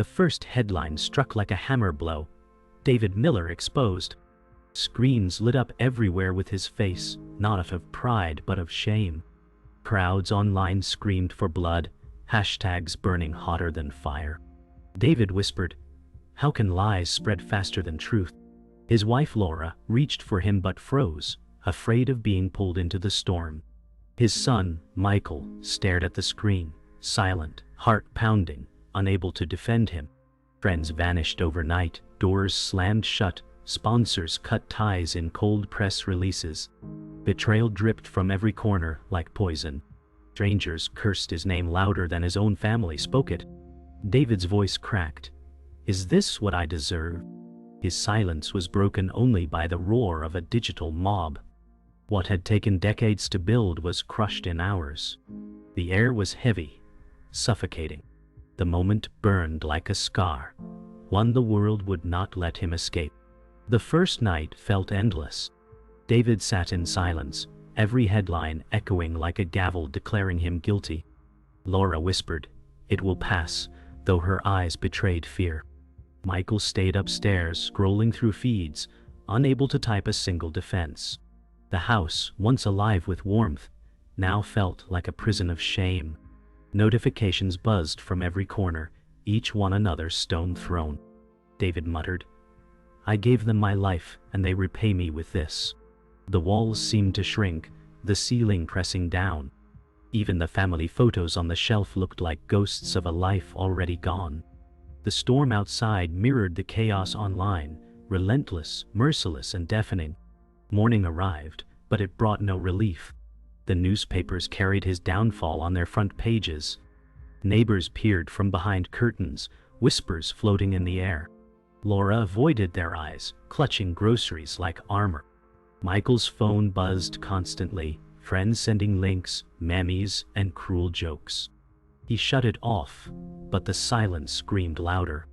The first headline struck like a hammer blow. David Miller exposed. Screens lit up everywhere with his face, not of pride but of shame. Crowds online screamed for blood, hashtags burning hotter than fire. David whispered, "How can lies spread faster than truth?" His wife Laura reached for him but froze, afraid of being pulled into the storm. His son, Michael, stared at the screen, silent, heart pounding, unable to defend him. Friends vanished overnight, doors slammed shut, sponsors cut ties in cold press releases. Betrayal dripped from every corner like poison. Strangers cursed his name louder than his own family spoke it. David's voice cracked. "Is this what I deserve?" His silence was broken only by the roar of a digital mob. What had taken decades to build was crushed in hours. The air was heavy, suffocating. The moment burned like a scar, one the world would not let him escape. The first night felt endless. David sat in silence, every headline echoing like a gavel declaring him guilty. Laura whispered, "It will pass," though her eyes betrayed fear. Michael stayed upstairs, scrolling through feeds, unable to type a single defense. The house, once alive with warmth, now felt like a prison of shame. Notifications buzzed from every corner, each one another stone thrown. David muttered, "I gave them my life, and they repay me with this." The walls seemed to shrink, the ceiling pressing down. Even the family photos on the shelf looked like ghosts of a life already gone. The storm outside mirrored the chaos online, relentless, merciless, and deafening. Morning arrived, but it brought no relief. The newspapers carried his downfall on their front pages. Neighbors peered from behind curtains, whispers floating in the air. Laura avoided their eyes, clutching groceries like armor. Michael's phone buzzed constantly, friends sending links, memes, and cruel jokes. He shut it off, but the silence screamed louder.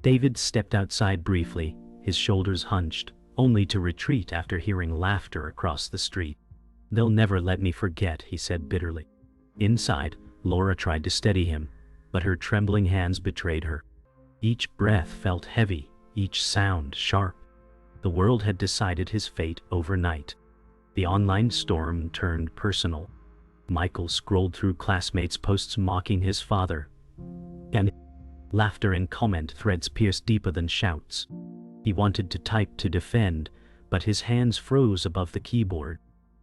David stepped outside briefly, his shoulders hunched, only to retreat after hearing laughter across the street. "They'll never let me forget," he said bitterly. Inside, Laura tried to steady him, but her trembling hands betrayed her. Each breath felt heavy, each sound sharp. The world had decided his fate overnight. The online storm turned personal. Michael scrolled through classmates' posts mocking his father, and laughter and comment threads pierced deeper than shouts. He wanted to type to defend, but his hands froze above the keyboard.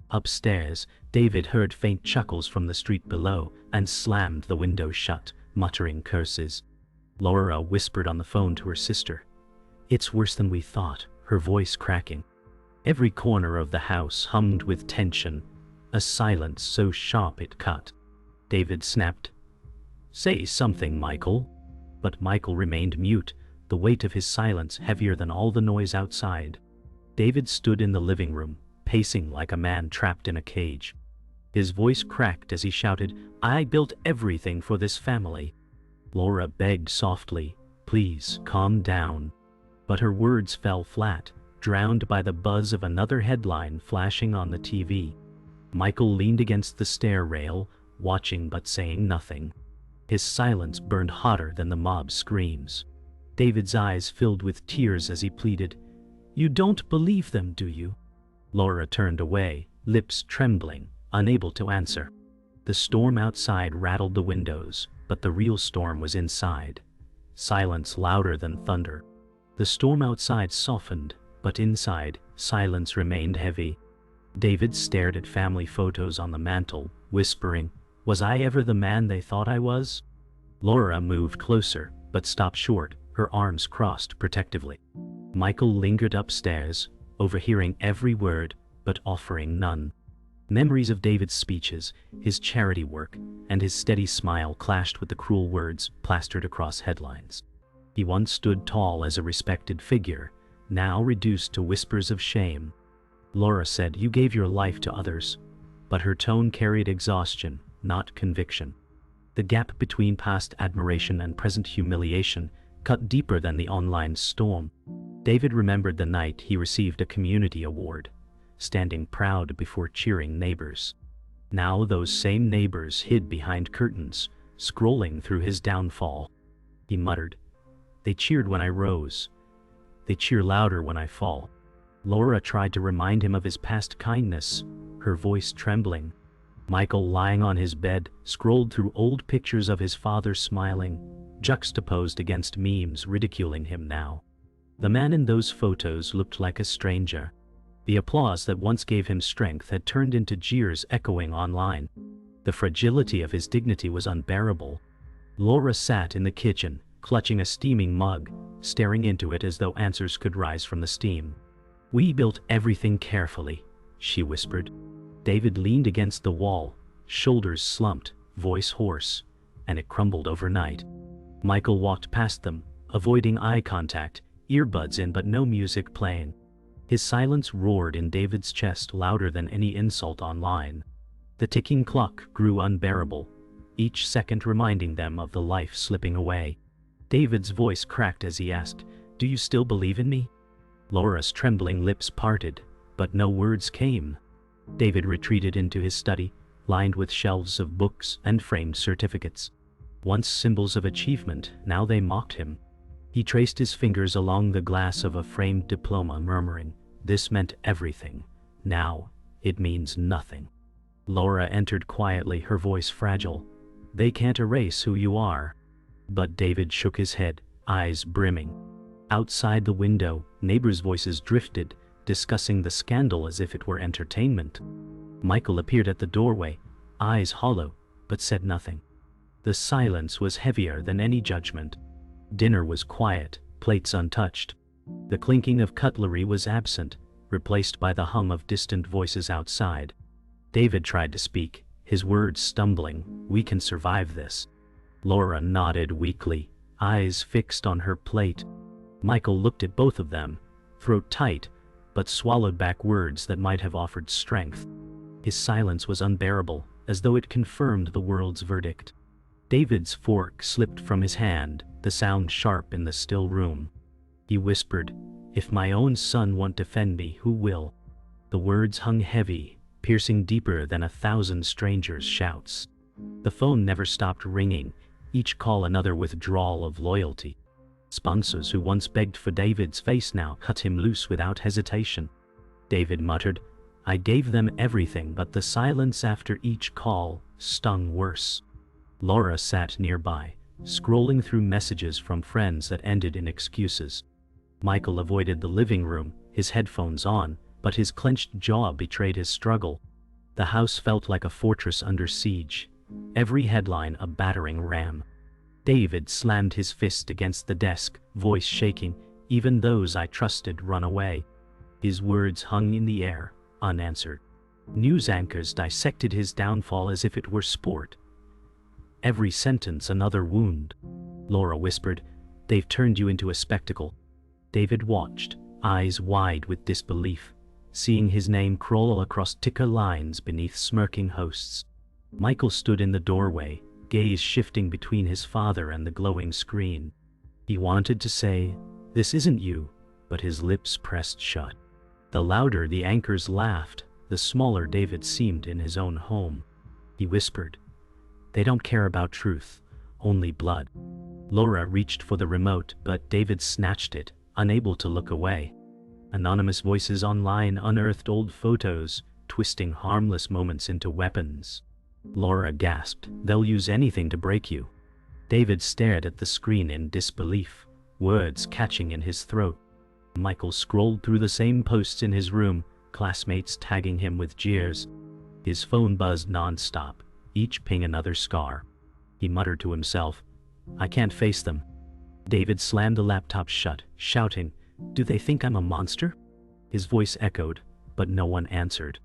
Upstairs, David heard faint chuckles from the street below and slammed the window shut, muttering curses. Laura whispered on the phone to her sister. "It's worse than we thought," her voice cracking. Every corner of the house hummed with tension, a silence so sharp it cut. David snapped, "Say something, Michael." But Michael remained mute, the weight of his silence heavier than all the noise outside. David stood in the living room, pacing like a man trapped in a cage. His voice cracked as he shouted, "I built everything for this family." Laura begged softly, "Please, calm down." But her words fell flat, drowned by the buzz of another headline flashing on the TV. Michael leaned against the stair rail, watching but saying nothing. His silence burned hotter than the mob's screams. David's eyes filled with tears as he pleaded, "You don't believe them, do you?" Laura turned away, lips trembling, unable to answer. The storm outside rattled the windows, but the real storm was inside. Silence louder than thunder. The storm outside softened, but inside, silence remained heavy. David stared at family photos on the mantel, whispering, "Was I ever the man they thought I was?" Laura moved closer, but stopped short, her arms crossed protectively. Michael lingered upstairs, overhearing every word, but offering none. Memories of David's speeches, his charity work, and his steady smile clashed with the cruel words plastered across headlines. He once stood tall as a respected figure, now reduced to whispers of shame. Laura said, "You gave your life to others," but her tone carried exhaustion, not conviction. The gap between past admiration and present humiliation cut deeper than the online storm. David remembered the night he received a community award, standing proud before cheering neighbors. Now those same neighbors hid behind curtains, scrolling through his downfall. He muttered, They cheered when I rose. They cheer louder when I fall. Laura tried to remind him of his past kindness, her voice trembling. Michael, lying on his bed, scrolled through old pictures of his father smiling, juxtaposed against memes ridiculing him now. The man in those photos looked like a stranger. The applause that once gave him strength had turned into jeers echoing online. The fragility of his dignity was unbearable. Laura sat in the kitchen, clutching a steaming mug, staring into it as though answers could rise from the steam. "We built everything carefully," she whispered. David leaned against the wall, shoulders slumped, voice hoarse, and it crumbled overnight. Michael walked past them, avoiding eye contact, earbuds in but no music playing. His silence roared in David's chest louder than any insult online. The ticking clock grew unbearable, each second reminding them of the life slipping away. David's voice cracked as he asked, "Do you still believe in me?" Laura's trembling lips parted, but no words came. David retreated into his study, lined with shelves of books and framed certificates. Once symbols of achievement, now they mocked him. He traced his fingers along the glass of a framed diploma, murmuring, "This meant everything. Now, it means nothing." Laura entered quietly, her voice fragile. "They can't erase who you are." But David shook his head, eyes brimming. Outside the window, neighbors' voices drifted, discussing the scandal as if it were entertainment. Michael appeared at the doorway, eyes hollow, but said nothing. The silence was heavier than any judgment. Dinner was quiet, plates untouched. The clinking of cutlery was absent, replaced by the hum of distant voices outside. David tried to speak, his words stumbling. "We can survive this." Laura nodded weakly, eyes fixed on her plate. Michael looked at both of them, throat tight, but swallowed back words that might have offered strength. His silence was unbearable, as though it confirmed the world's verdict. David's fork slipped from his hand, the sound sharp in the still room. He whispered, "If my own son won't defend me, who will?" The words hung heavy, piercing deeper than 1,000 strangers' shouts. The phone never stopped ringing, each call another withdrawal of loyalty. Sponsors who once begged for David's face now cut him loose without hesitation. David muttered, "I gave them everything," but the silence after each call stung worse. Laura sat nearby, scrolling through messages from friends that ended in excuses. Michael avoided the living room, his headphones on, but his clenched jaw betrayed his struggle. The house felt like a fortress under siege, every headline a battering ram. David slammed his fist against the desk, voice shaking, "Even those I trusted run away." His words hung in the air, unanswered. News anchors dissected his downfall as if it were sport. Every sentence another wound. Laura whispered, "They've turned you into a spectacle." David watched, eyes wide with disbelief, seeing his name crawl across ticker lines beneath smirking hosts. Michael stood in the doorway, gaze shifting between his father and the glowing screen. He wanted to say, "This isn't you," but his lips pressed shut. The louder the anchors laughed, the smaller David seemed in his own home. He whispered, "They don't care about truth, only blood." Laura reached for the remote, but David snatched it, unable to look away. Anonymous voices online unearthed old photos, twisting harmless moments into weapons. Laura gasped, "They'll use anything to break you." David stared at the screen in disbelief, words catching in his throat. Michael scrolled through the same posts in his room, classmates tagging him with jeers. His phone buzzed non-stop, each ping another scar. He muttered to himself, "I can't face them." David slammed the laptop shut, shouting, "Do they think I'm a monster?" His voice echoed, but no one answered.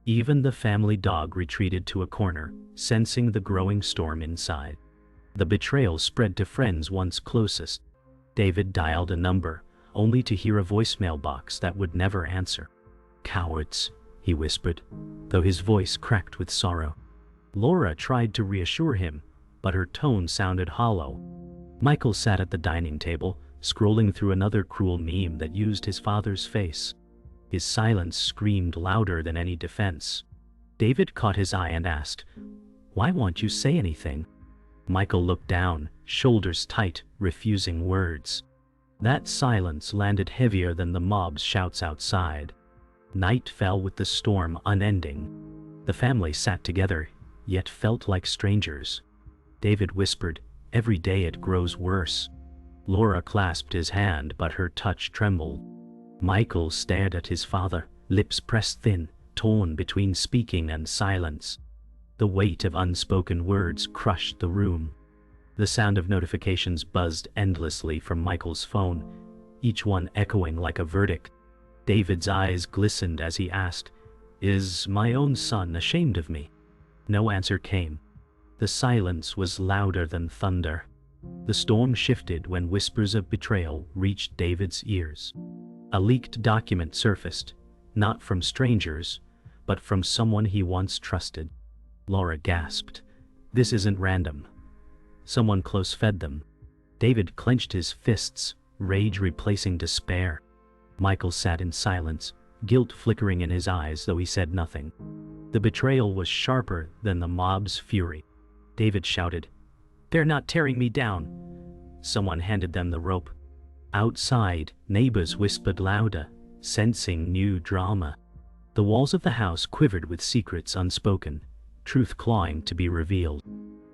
Even the family dog retreated to a corner, sensing the growing storm inside. The betrayal spread to friends once closest. David dialed a number, only to hear a voicemail box that would never answer. "Cowards," he whispered, though his voice cracked with sorrow. Laura tried to reassure him, but her tone sounded hollow. Michael sat at the dining table, scrolling through another cruel meme that used his father's face. His silence screamed louder than any defense. David caught his eye and asked, "Why won't you say anything?" Michael looked down, shoulders tight, refusing words. That silence landed heavier than the mob's shouts outside. Night fell with the storm unending. The family sat together, yet felt like strangers. David whispered, "Every day it grows worse." Laura clasped his hand, but her touch trembled. Michael stared at his father, lips pressed thin, torn between speaking and silence. The weight of unspoken words crushed the room. The sound of notifications buzzed endlessly from Michael's phone, each one echoing like a verdict. David's eyes glistened as he asked, "Is my own son ashamed of me?" No answer came. The silence was louder than thunder. The storm shifted when whispers of betrayal reached David's ears. A leaked document surfaced, not from strangers, but from someone he once trusted. Laura gasped. "This isn't random. Someone close fed them." David clenched his fists, rage replacing despair. Michael sat in silence, guilt flickering in his eyes though he said nothing. The betrayal was sharper than the mob's fury. David shouted, "They're not tearing me down." Someone handed them the rope. Outside, neighbors whispered louder, sensing new drama. The walls of the house quivered with secrets unspoken, truth clawing to be revealed.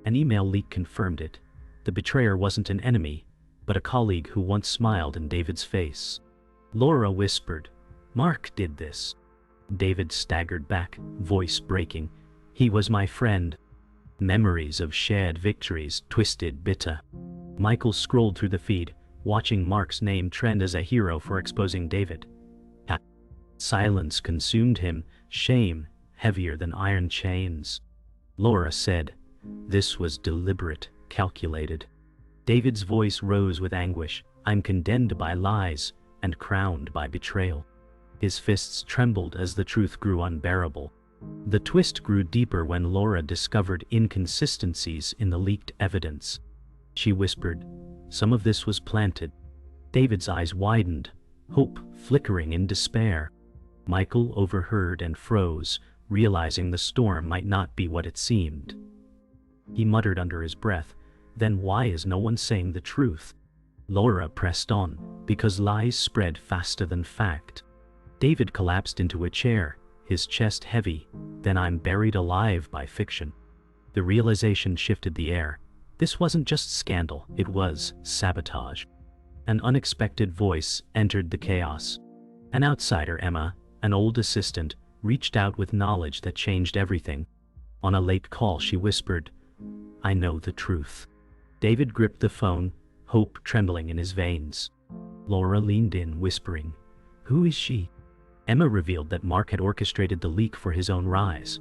An email leak confirmed it. The betrayer wasn't an enemy, but a colleague who once smiled in David's face. Laura whispered, "Mark did this." David staggered back, voice breaking. "He was my friend." Memories of shared victories twisted bitter. Michael scrolled through the feed, watching Mark's name trend as a hero for exposing David. Silence consumed him, shame heavier than iron chains. Laura said, "This was deliberate, calculated." David's voice rose with anguish. "I'm condemned by lies and crowned by betrayal." His fists trembled as the truth grew unbearable. The twist grew deeper when Laura discovered inconsistencies in the leaked evidence. She whispered, "Some of this was planted." David's eyes widened, hope flickering in despair. Michael overheard and froze, realizing the storm might not be what it seemed. He muttered under his breath, "Then why is no one saying the truth?" Laura pressed on, "Because lies spread faster than fact." David collapsed into a chair, his chest heavy. "Then I'm buried alive by fiction." The realization shifted the air. This wasn't just scandal, it was sabotage. An unexpected voice entered the chaos. An outsider, Emma, an old assistant, reached out with knowledge that changed everything. On a late call she whispered, "I know the truth." David gripped the phone, hope trembling in his veins. Laura leaned in, whispering, "Who is she?" Emma revealed that Mark had orchestrated the leak for his own rise.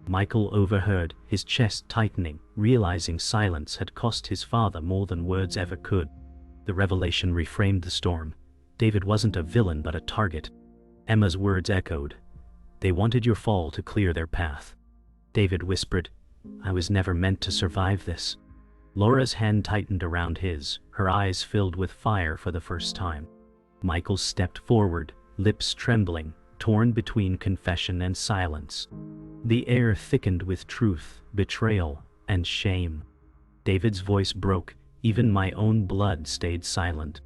Michael overheard, his chest tightening, realizing silence had cost his father more than words ever could. The revelation reframed the storm. David wasn't a villain but a target. Emma's words echoed, "They wanted your fall to clear their path." David whispered, "I was never meant to survive this." Laura's hand tightened around his, her eyes filled with fire for the first time. Michael stepped forward, lips trembling, torn between confession and silence. The air thickened with truth, betrayal, and shame. David's voice broke, even my own blood stayed silent.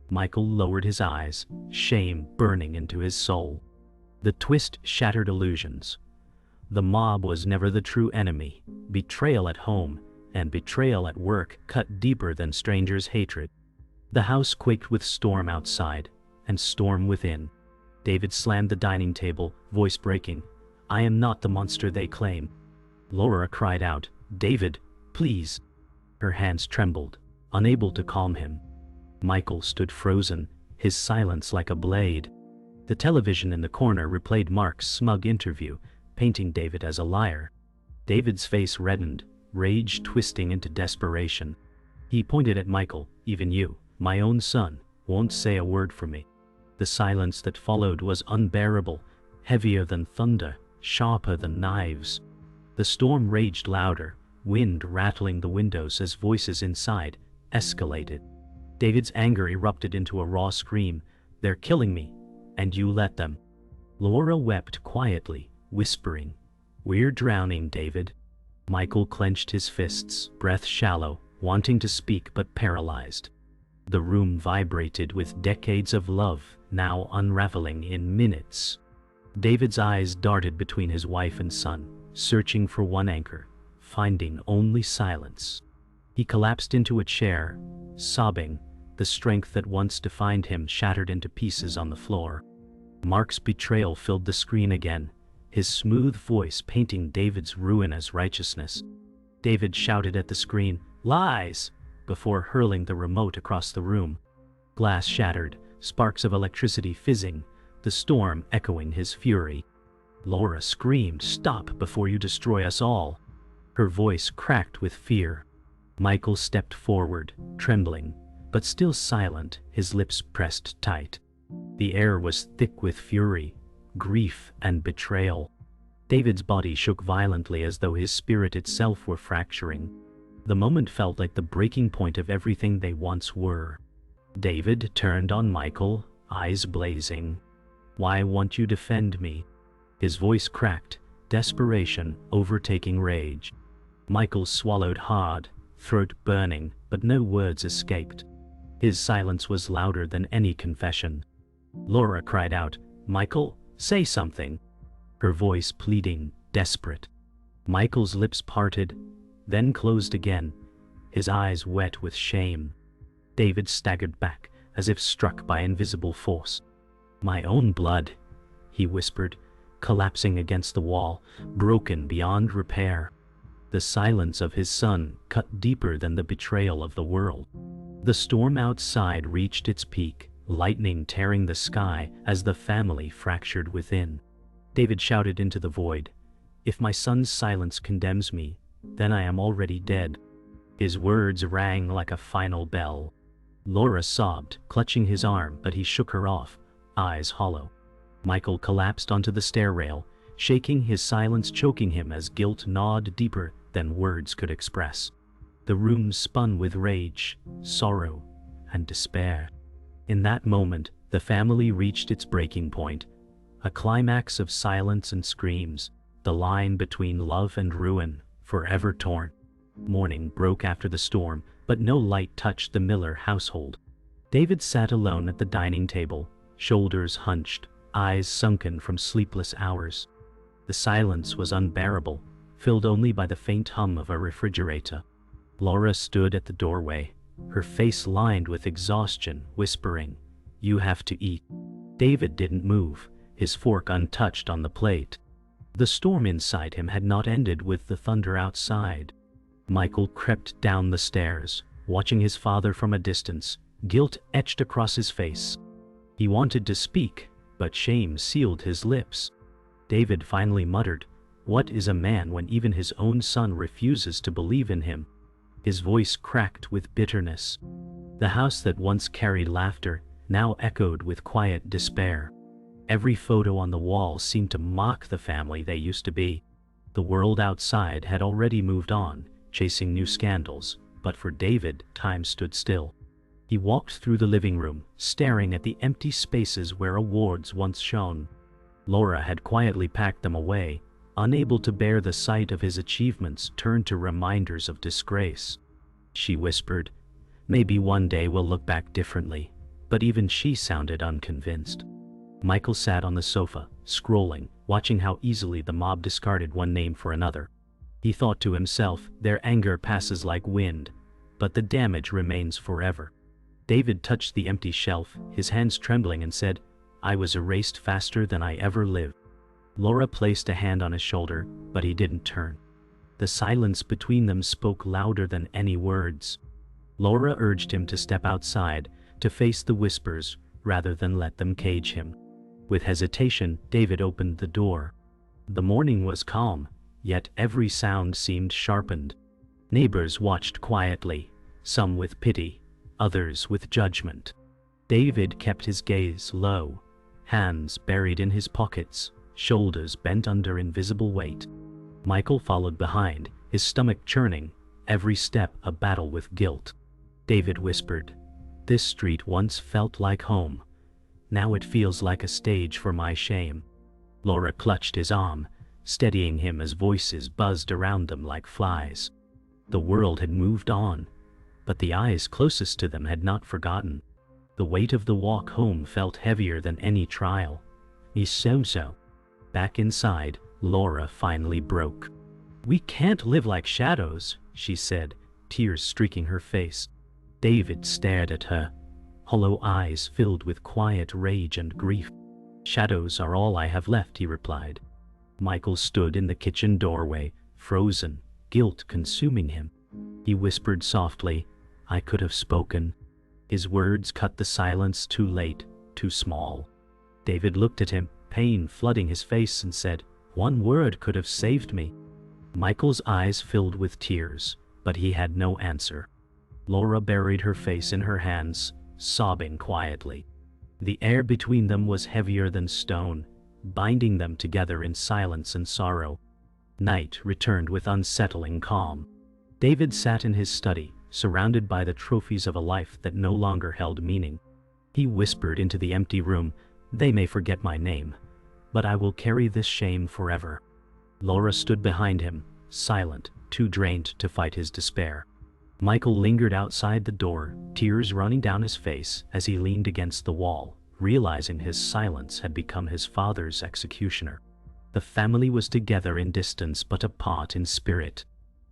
Michael lowered his eyes, shame burning into his soul. The twist shattered illusions. The mob was never the true enemy. Betrayal at home and betrayal at work cut deeper than strangers' hatred. The house quaked with storm outside and storm within. David slammed the dining table, voice breaking, "I am not the monster they claim." Laura cried out, "David, please." Her hands trembled, unable to calm him. Michael stood frozen, his silence like a blade. The television in the corner replayed Mark's smug interview, painting David as a liar. David's face reddened, rage twisting into desperation. He pointed at Michael, "Even you, my own son, won't say a word for me." The silence that followed was unbearable, heavier than thunder, sharper than knives. The storm raged louder, wind rattling the windows as voices inside escalated. David's anger erupted into a raw scream, "They're killing me, and you let them." Laura wept quietly, whispering, "We're drowning, David." Michael clenched his fists, breath shallow, wanting to speak but paralyzed. The room vibrated with decades of love now unraveling in minutes. David's eyes darted between his wife and son, searching for one anchor, finding only silence. He collapsed into a chair, sobbing, the strength that once defined him shattered into pieces on the floor. Mark's betrayal filled the screen again, his smooth voice painting David's ruin as righteousness. David shouted at the screen, "Lies!" before hurling the remote across the room. Glass shattered, sparks of electricity fizzing, the storm echoing his fury. Laura screamed, "Stop before you destroy us all!" Her voice cracked with fear. Michael stepped forward, trembling, but still silent, his lips pressed tight. The air was thick with fury, grief, and betrayal. David's body shook violently as though his spirit itself were fracturing. The moment felt like the breaking point of everything they once were. David turned on Michael, eyes blazing. "Why won't you defend me?" His voice cracked, desperation overtaking rage. Michael swallowed hard, throat burning, but no words escaped. His silence was louder than any confession. Laura cried out, "Michael, say something!" Her voice pleading, desperate. Michael's lips parted, then closed again, his eyes wet with shame. David staggered back, as if struck by invisible force. "My own blood," he whispered, collapsing against the wall, broken beyond repair. The silence of his son cut deeper than the betrayal of the world. The storm outside reached its peak, lightning tearing the sky as the family fractured within. David shouted into the void, "If my son's silence condemns me, then I am already dead." His words rang like a final bell. Laura sobbed, clutching his arm, but he shook her off, eyes hollow. Michael collapsed onto the stair rail, shaking, his silence choking him as guilt gnawed deeper than words could express. The room spun with rage, sorrow, and despair. In that moment, the family reached its breaking point, a climax of silence and screams, the line between love and ruin, forever torn. Morning broke after the storm, but no light touched the Miller household. David sat alone at the dining table, shoulders hunched, eyes sunken from sleepless hours. The silence was unbearable, filled only by the faint hum of a refrigerator. Laura stood at the doorway, her face lined with exhaustion, whispering, "You have to eat." David didn't move, his fork untouched on the plate. The storm inside him had not ended with the thunder outside. Michael crept down the stairs, watching his father from a distance, guilt etched across his face. He wanted to speak, but shame sealed his lips. David finally muttered, "What is a man when even his own son refuses to believe in him?" His voice cracked with bitterness. The house that once carried laughter now echoed with quiet despair. Every photo on the wall seemed to mock the family they used to be. The world outside had already moved on, chasing new scandals, but for David, time stood still. He walked through the living room, staring at the empty spaces where awards once shone. Laura had quietly packed them away, unable to bear the sight of his achievements turned to reminders of disgrace. She whispered, "Maybe one day we'll look back differently," but even she sounded unconvinced. Michael sat on the sofa, scrolling, watching how easily the mob discarded one name for another. He thought to himself, their anger passes like wind, but the damage remains forever. David touched the empty shelf, his hands trembling, and said, "I was erased faster than I ever lived." Laura placed a hand on his shoulder, but he didn't turn. The silence between them spoke louder than any words. Laura urged him to step outside, to face the whispers, rather than let them cage him. With hesitation, David opened the door. The morning was calm, yet every sound seemed sharpened. Neighbors watched quietly, some with pity, others with judgment. David kept his gaze low, hands buried in his pockets, shoulders bent under invisible weight. Michael followed behind, his stomach churning, every step a battle with guilt. David whispered, "This street once felt like home. Now it feels like a stage for my shame." Laura clutched his arm, steadying him as voices buzzed around them like flies. The world had moved on, but the eyes closest to them had not forgotten. The weight of the walk home felt heavier than any trial. So. Back inside, Laura finally broke. "We can't live like shadows," she said, tears streaking her face. David stared at her, hollow eyes filled with quiet rage and grief. "Shadows are all I have left," he replied. Michael stood in the kitchen doorway, frozen, guilt consuming him. He whispered softly, "I could have spoken." His words cut the silence too late, too small. David looked at him, pain flooding his face, and said, "One word could have saved me." Michael's eyes filled with tears, but he had no answer. Laura buried her face in her hands, sobbing quietly. The air between them was heavier than stone, binding them together in silence and sorrow. Night returned with unsettling calm. David sat in his study, surrounded by the trophies of a life that no longer held meaning. He whispered into the empty room, "They may forget my name, but I will carry this shame forever." Laura stood behind him, silent, too drained to fight his despair. Michael lingered outside the door, tears running down his face as he leaned against the wall, realizing his silence had become his father's executioner. The family was together in distance but apart in spirit.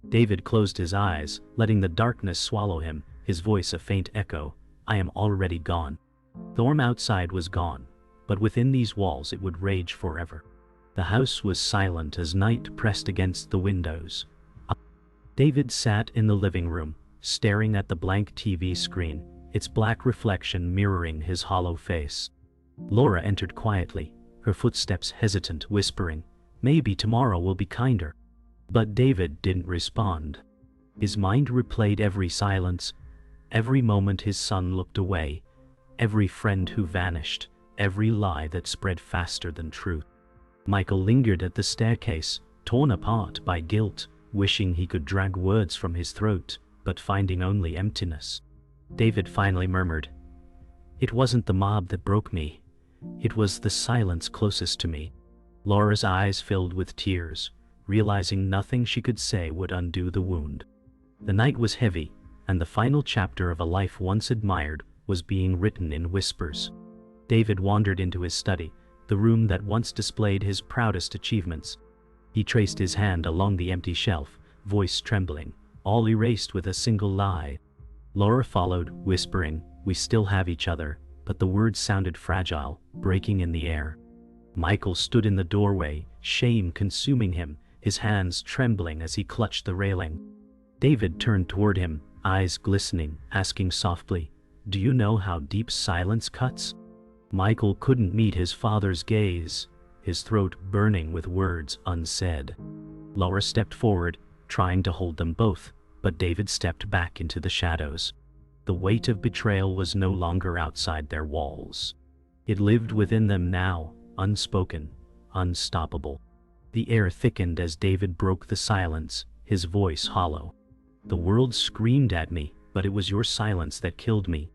David closed his eyes, letting the darkness swallow him, his voice a faint echo, "I am already gone." The storm outside was gone, but within these walls it would rage forever. The house was silent as night pressed against the windows. David sat in the living room, staring at the blank TV screen, its black reflection mirroring his hollow face. Laura entered quietly, her footsteps hesitant, whispering, "Maybe tomorrow will be kinder." But David didn't respond. His mind replayed every silence, every moment his son looked away, every friend who vanished, every lie that spread faster than truth. Michael lingered at the staircase, torn apart by guilt, wishing he could drag words from his throat, but finding only emptiness. David finally murmured, "It wasn't the mob that broke me. It was the silence closest to me." Laura's eyes filled with tears, realizing nothing she could say would undo the wound. The night was heavy, and the final chapter of a life once admired was being written in whispers. David wandered into his study, the room that once displayed his proudest achievements. He traced his hand along the empty shelf, voice trembling, all erased with a single lie. Laura followed, whispering, "We still have each other," but the words sounded fragile, breaking in the air. Michael stood in the doorway, shame consuming him, his hands trembling as he clutched the railing. David turned toward him, eyes glistening, asking softly, "Do you know how deep silence cuts?" Michael couldn't meet his father's gaze, his throat burning with words unsaid. Laura stepped forward, trying to hold them both, but David stepped back into the shadows. The weight of betrayal was no longer outside their walls. It lived within them now, unspoken, unstoppable. The air thickened as David broke the silence, his voice hollow. "The world screamed at me, but it was your silence that killed me."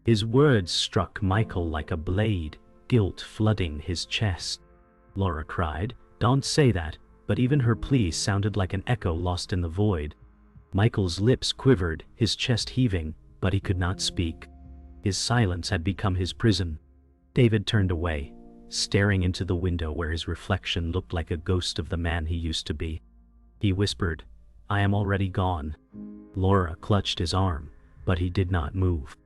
His words struck Michael like a blade, guilt flooding his chest. Laura cried, "Don't say that," but even her plea sounded like an echo lost in the void. Michael's lips quivered, his chest heaving, but he could not speak. His silence had become his prison. David turned away, staring into the window where his reflection looked like a ghost of the man he used to be. He whispered, "I am already gone." Laura clutched his arm, but he did not move.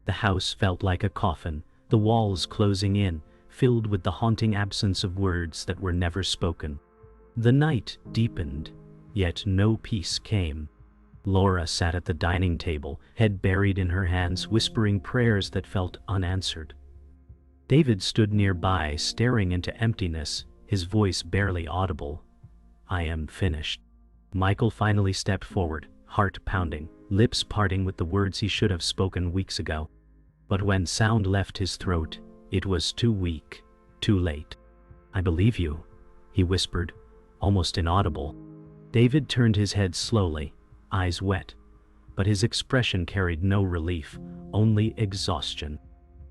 The house felt like a coffin, the walls closing in, filled with the haunting absence of words that were never spoken. The night deepened, yet no peace came. Laura sat at the dining table, head buried in her hands, whispering prayers that felt unanswered. David stood nearby, staring into emptiness, his voice barely audible. "I am finished." Michael finally stepped forward, heart pounding, lips parting with the words he should have spoken weeks ago. But when sound left his throat, it was too weak, too late. "I believe you," he whispered, almost inaudible. David turned his head slowly, eyes wet, but his expression carried no relief, only exhaustion.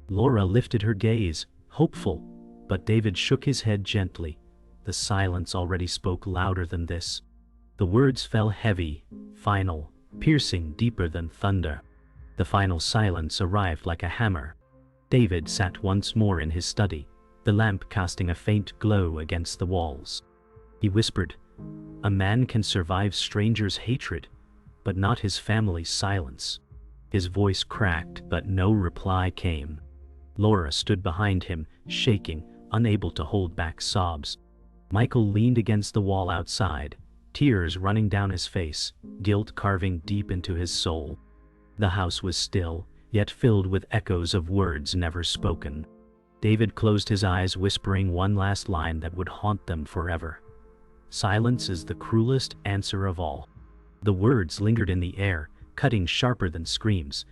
Laura lifted her gaze, hopeful, but David shook his head gently. The silence already spoke louder than this. The words fell heavy, final, piercing deeper than thunder. The final silence arrived like a hammer. David sat once more in his study, the lamp casting a faint glow against the walls. He whispered, "A man can survive strangers' hatred, but not his family's silence." His voice cracked, but no reply came. Laura stood behind him, shaking, unable to hold back sobs. Michael leaned against the wall outside, tears running down his face, guilt carving deep into his soul. The house was still, yet filled with echoes of words never spoken. David closed his eyes, whispering one last line that would haunt them forever. "Silence is the cruelest answer of all." The words lingered in the air, cutting sharper than screams,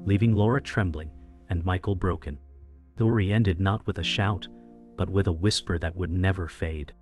leaving Laura trembling and Michael broken. The story ended not with a shout, but with a whisper that would never fade.